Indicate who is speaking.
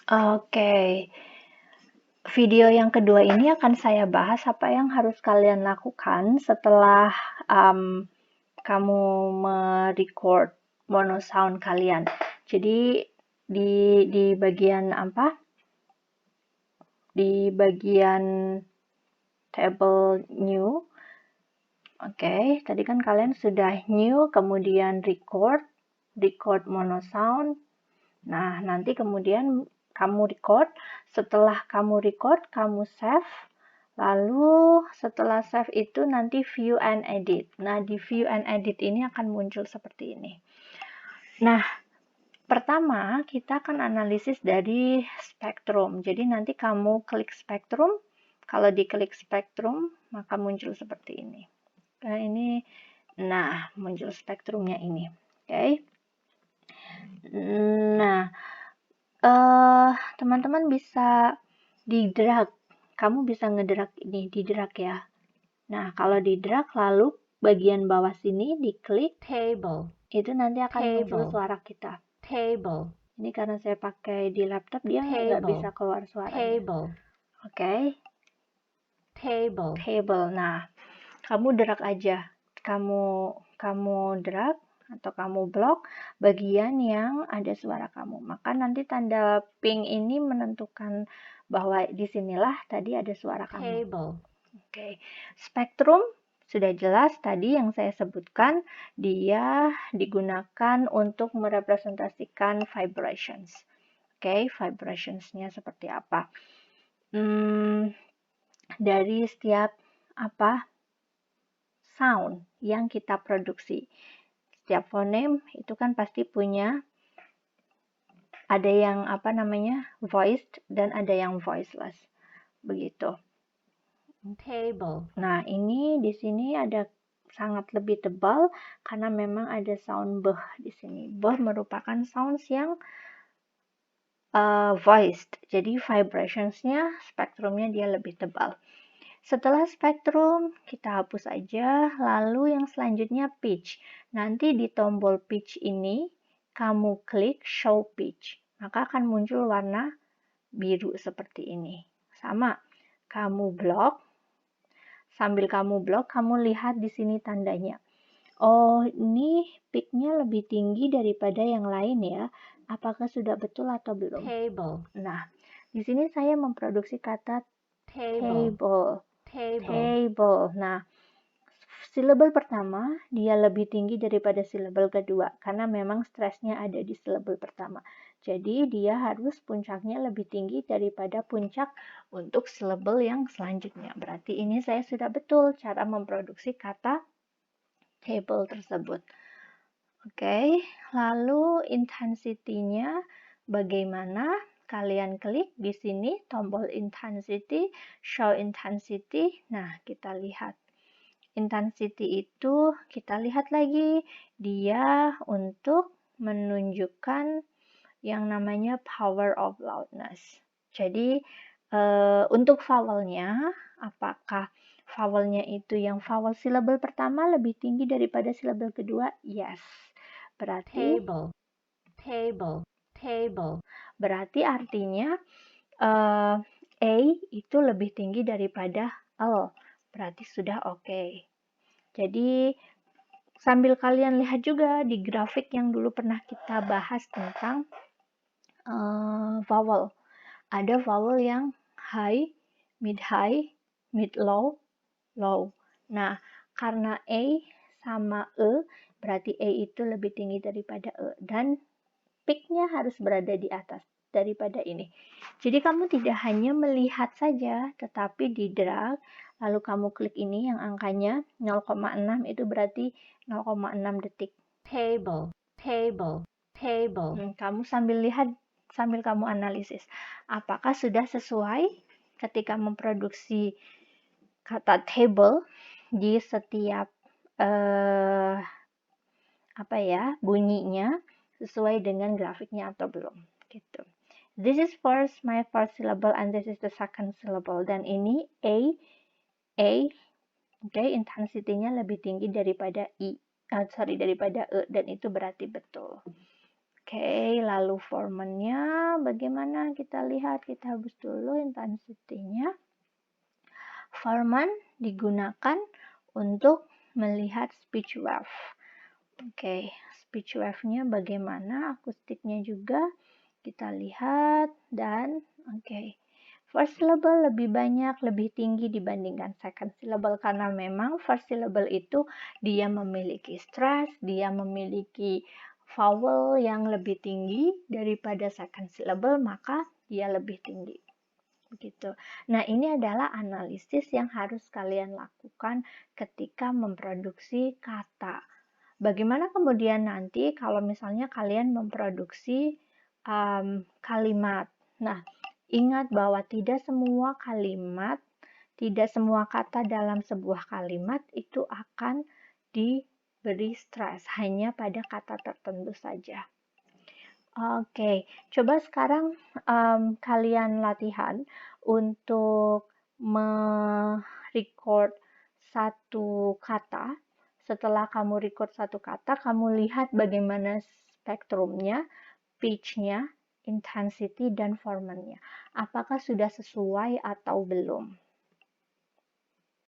Speaker 1: Oke, video yang kedua ini akan saya bahas apa yang harus kalian lakukan setelah kamu merecord mono sound kalian. Jadi di bagian apa? Di bagian table new. Oke, tadi kan kalian sudah new, kemudian record mono sound. Nah, nanti kemudian kamu record, setelah kamu record, kamu save, lalu setelah save itu nanti view and edit. Nah, di view and edit ini akan muncul seperti ini. Nah, pertama kita akan analisis dari spektrum. Jadi nanti kamu klik spektrum, kalau diklik spektrum, maka muncul seperti ini. Nah, nah, muncul spektrumnya ini. Oke. Nah, teman-teman bisa di-drag. Kamu bisa ngedrag ini, di-drag ya. Nah, kalau di-drag lalu bagian bawah sini diklik
Speaker 2: table.
Speaker 1: Itu nanti akan muncul
Speaker 2: Table.
Speaker 1: suara kita.
Speaker 2: Table.
Speaker 1: Ini karena saya pakai di laptop, dia nggak bisa keluar suaranya.
Speaker 2: Table.
Speaker 1: Oke.
Speaker 2: Table.
Speaker 1: Table. Nah, kamu drag aja. Kamu drag atau kamu blok bagian yang ada suara kamu. Maka nanti tanda pink ini menentukan bahwa disinilah tadi ada suara kamu.
Speaker 2: Table.
Speaker 1: Oke. Spektrum sudah jelas tadi yang saya sebutkan, dia digunakan untuk merepresentasikan vibrations. Oke, vibrationsnya seperti apa? Dari setiap sound yang kita produksi. Setiap fonem itu kan pasti punya, ada yang voiced dan ada yang voiceless. Begitu.
Speaker 2: Table.
Speaker 1: Nah, ini di sini ada sangat lebih tebal karena memang ada sound beh di sini. Beh merupakan sounds yang voiced. Jadi vibrationsnya, spektrumnya dia lebih tebal. Setelah spektrum, kita hapus aja. Lalu yang selanjutnya pitch. Nanti di tombol pitch ini, kamu klik show pitch. Maka akan muncul warna biru seperti ini. Sama, kamu blok. Sambil kamu blok, kamu lihat di sini tandanya. Oh, ini peak-nya lebih tinggi daripada yang lain ya. Apakah sudah betul atau belum?
Speaker 2: Table.
Speaker 1: Nah, di sini saya memproduksi kata
Speaker 2: Table.
Speaker 1: table.
Speaker 2: Table.
Speaker 1: Table. Nah, silabel pertama dia lebih tinggi daripada silabel kedua karena memang stresnya ada di silabel pertama. Jadi dia harus puncaknya lebih tinggi daripada puncak untuk silabel yang selanjutnya. Berarti ini saya sudah betul cara memproduksi kata table tersebut. Oke, lalu intensity-nya bagaimana? Kalian klik di sini tombol intensity, show intensity. Nah, kita lihat. Intensity itu kita lihat lagi, dia untuk menunjukkan yang namanya power of loudness. Jadi untuk vowelnya, apakah vowelnya itu yang vowel silabel pertama lebih tinggi daripada silabel kedua? Yes. Berarti
Speaker 2: Table.
Speaker 1: Berarti artinya A itu lebih tinggi daripada L. Berarti sudah oke. Jadi sambil kalian lihat juga di grafik yang dulu pernah kita bahas tentang vowel. Ada vowel yang high, mid low, low. Nah, karena A sama E, berarti A itu lebih tinggi daripada E. Dan peak-nya harus berada di atas daripada ini. Jadi kamu tidak hanya melihat saja, tetapi di drag, lalu kamu klik ini yang angkanya 0,6 itu berarti 0,6 detik.
Speaker 2: Table.
Speaker 1: Kamu sambil lihat, sambil kamu analisis. Apakah sudah sesuai ketika memproduksi kata table di setiap bunyinya sesuai dengan grafiknya atau belum gitu. This is my first syllable and this is the second syllable, dan ini A, okay, intensity-nya lebih tinggi daripada daripada E, dan itu berarti betul. Oke, lalu formennya bagaimana? Kita lihat, kita hapus dulu intensity-nya. Formen digunakan untuk melihat speech wave. Oke, speech wave-nya bagaimana? Akustiknya juga kita lihat dan oke. First syllable lebih banyak, lebih tinggi dibandingkan second syllable karena memang first syllable itu dia memiliki stress, dia memiliki vowel yang lebih tinggi daripada second syllable, maka dia lebih tinggi. Begitu. Nah, ini adalah analisis yang harus kalian lakukan ketika memproduksi kata. Bagaimana kemudian nanti kalau misalnya kalian memproduksi kalimat. Nah, ingat bahwa tidak semua kalimat, tidak semua kata dalam sebuah kalimat itu akan diberi stres, hanya pada kata tertentu saja. Oke, coba sekarang kalian latihan untuk merecord satu kata. Setelah kamu record satu kata, kamu lihat bagaimana spektrumnya, pitch-nya, intensity, dan formennya. Apakah sudah sesuai atau belum?